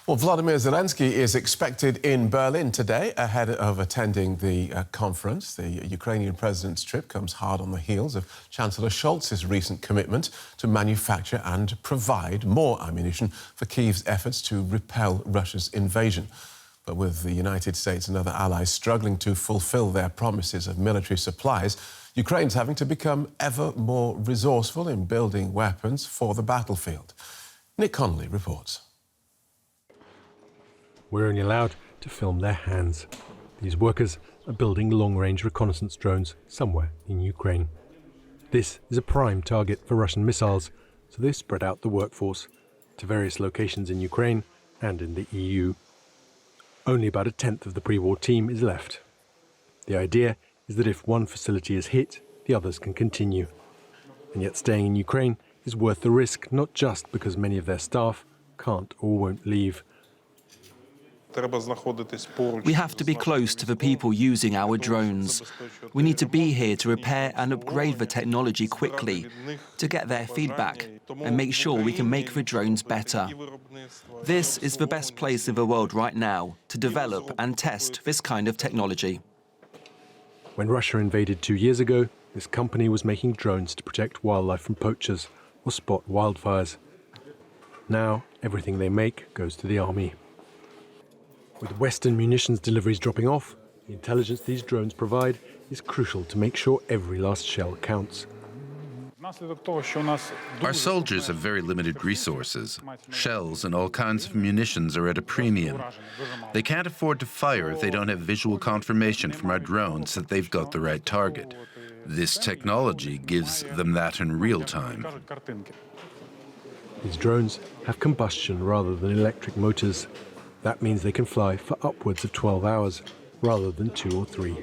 Well, Volodymyr Zelenskyy is expected in Berlin today ahead of attending the conference. The Ukrainian President's trip comes hard on the heels of Chancellor Scholz's recent commitment to manufacture and provide more ammunition for Kyiv's efforts to repel Russia's invasion. But with the United States and other allies struggling to fulfil their promises of military supplies, Ukraine's having to become ever more resourceful in building weapons for the battlefield. Nick Connolly reports. We're only allowed to film their hands. These workers are building long-range reconnaissance drones somewhere in Ukraine. This is a prime target for Russian missiles, so they've spread out the workforce to various locations in Ukraine and in the EU. Only about a tenth of the pre-war team is left. The idea is that if one facility is hit, the others can continue. And yet staying in Ukraine is worth the risk, not just because many of their staff can't or won't leave. We have to be close to the people using our drones. We need to be here to repair and upgrade the technology quickly, to get their feedback and make sure we can make the drones better. This is the best place in the world right now to develop and test this kind of technology. When Russia invaded 2 years ago, this company was making drones to protect wildlife from poachers or spot wildfires. Now, everything they make goes to the army. With Western munitions deliveries dropping off, the intelligence these drones provide is crucial to make sure every last shell counts. Our soldiers have very limited resources. Shells and all kinds of munitions are at a premium. They can't afford to fire if they don't have visual confirmation from our drones that they've got the right target. This technology gives them that in real time. These drones have combustion rather than electric motors. That means they can fly for upwards of 12 hours, rather than 2 or 3.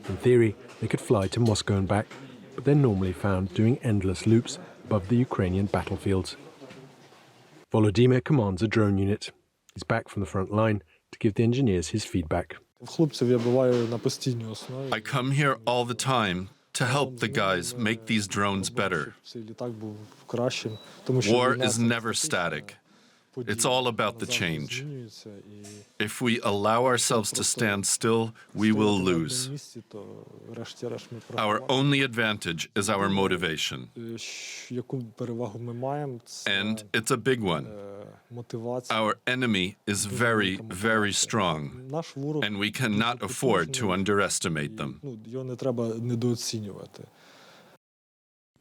In theory, they could fly to Moscow and back, but they're normally found doing endless loops above the Ukrainian battlefields. Volodymyr commands a drone unit. He's back from the front line to give the engineers his feedback. I come here all the time to help the guys make these drones better. War is never static. It's all about the change. If we allow ourselves to stand still, we will lose. Our only advantage is our motivation. And it's a big one. Our enemy is very, very strong, and we cannot afford to underestimate them.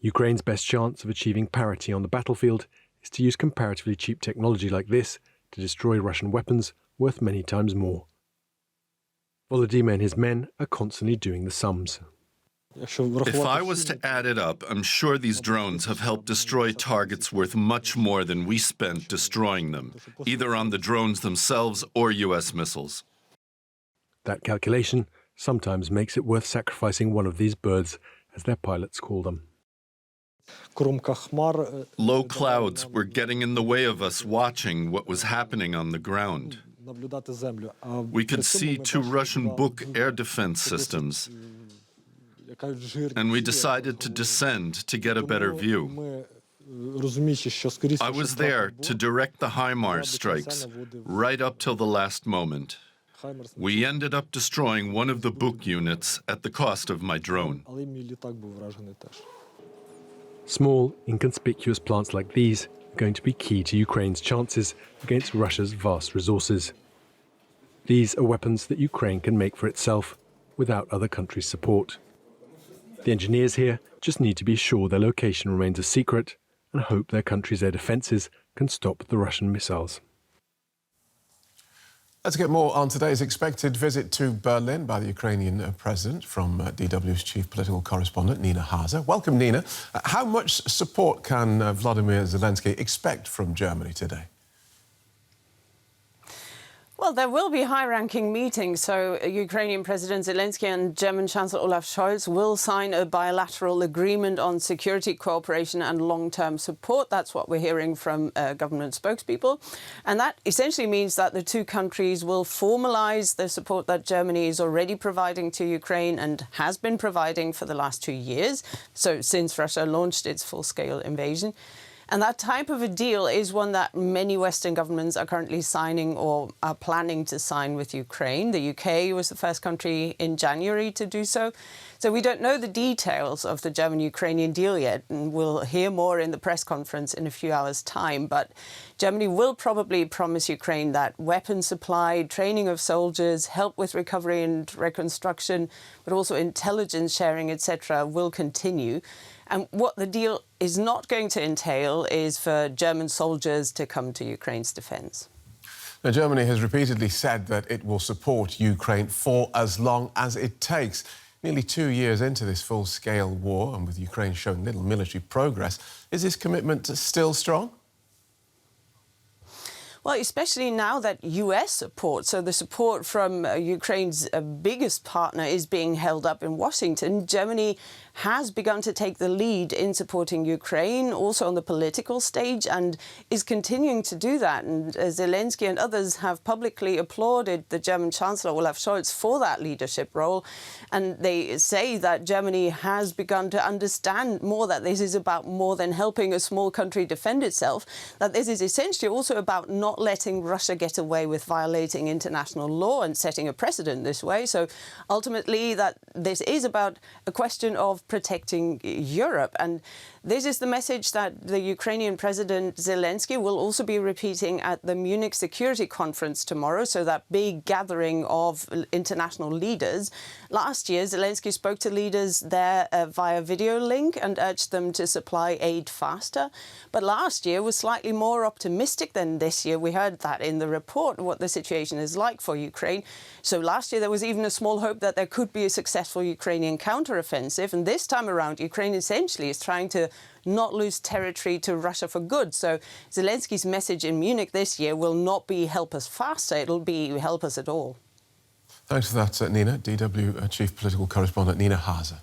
Ukraine's best chance of achieving parity on the battlefield is to use comparatively cheap technology like this to destroy Russian weapons worth many times more. Volodymyr and his men are constantly doing the sums. If I was to add it up, I'm sure these drones have helped destroy targets worth much more than we spent destroying them, either on the drones themselves or US missiles. That calculation sometimes makes it worth sacrificing one of these birds, as their pilots call them. Low clouds were getting in the way of us watching what was happening on the ground. We could see 2 Russian Buk air defense systems, and we decided to descend to get a better view. I was there to direct the HIMARS strikes right up till the last moment. We ended up destroying one of the Buk units at the cost of my drone. Small, inconspicuous plants like these are going to be key to Ukraine's chances against Russia's vast resources. These are weapons that Ukraine can make for itself without other countries' support. The engineers here just need to be sure their location remains a secret and hope their country's air defences can stop the Russian missiles. Let's get more on today's expected visit to Berlin by the Ukrainian President from DW's chief political correspondent, Nina Haase. Welcome, Nina. How much support can Volodymyr Zelenskyy expect from Germany today? Well, there will be high-ranking meetings, so Ukrainian President Zelenskyy and German Chancellor Olaf Scholz will sign a bilateral agreement on security cooperation and long-term support. That's what we're hearing from government spokespeople. And that essentially means that the two countries will formalise the support that Germany is already providing to Ukraine and has been providing for the last 2 years, so since Russia launched its full-scale invasion. And that type of a deal is one that many Western governments are currently signing or are planning to sign with Ukraine. The UK was the first country in January to do so. So we don't know the details of the German-Ukrainian deal yet, and we'll hear more in the press conference in a few hours' time. But Germany will probably promise Ukraine that weapon supply, training of soldiers, help with recovery and reconstruction, but also intelligence sharing, etc., will continue. And what the deal is not going to entail is for German soldiers to come to Ukraine's defence. Now, Germany has repeatedly said that it will support Ukraine for as long as it takes. Nearly 2 years into this full-scale war, and with Ukraine showing little military progress, is this commitment still strong? Well, especially now that US support, so the support from Ukraine's biggest partner is being held up in Washington. Germany has begun to take the lead in supporting Ukraine, also on the political stage, and is continuing to do that. And Zelenskyy and others have publicly applauded the German Chancellor Olaf Scholz for that leadership role. And they say that Germany has begun to understand more that this is about more than helping a small country defend itself, that this is essentially also about not letting Russia get away with violating international law and setting a precedent this way. So ultimately that this is about a question of protecting Europe. And this is the message that the Ukrainian President Zelenskyy will also be repeating at the Munich Security Conference tomorrow, so that big gathering of international leaders. Last year, Zelenskyy spoke to leaders there via video link and urged them to supply aid faster. But last year was slightly more optimistic than this year. We heard that in the report, what the situation is like for Ukraine. So last year there was even a small hope that there could be a successful Ukrainian counteroffensive. And this time around, Ukraine essentially is trying to not lose territory to Russia for good. So Zelenskyy's message in Munich this year will not be help us faster, it'll be help us at all. Thanks for that, Nina. DW Chief Political Correspondent Nina Haase.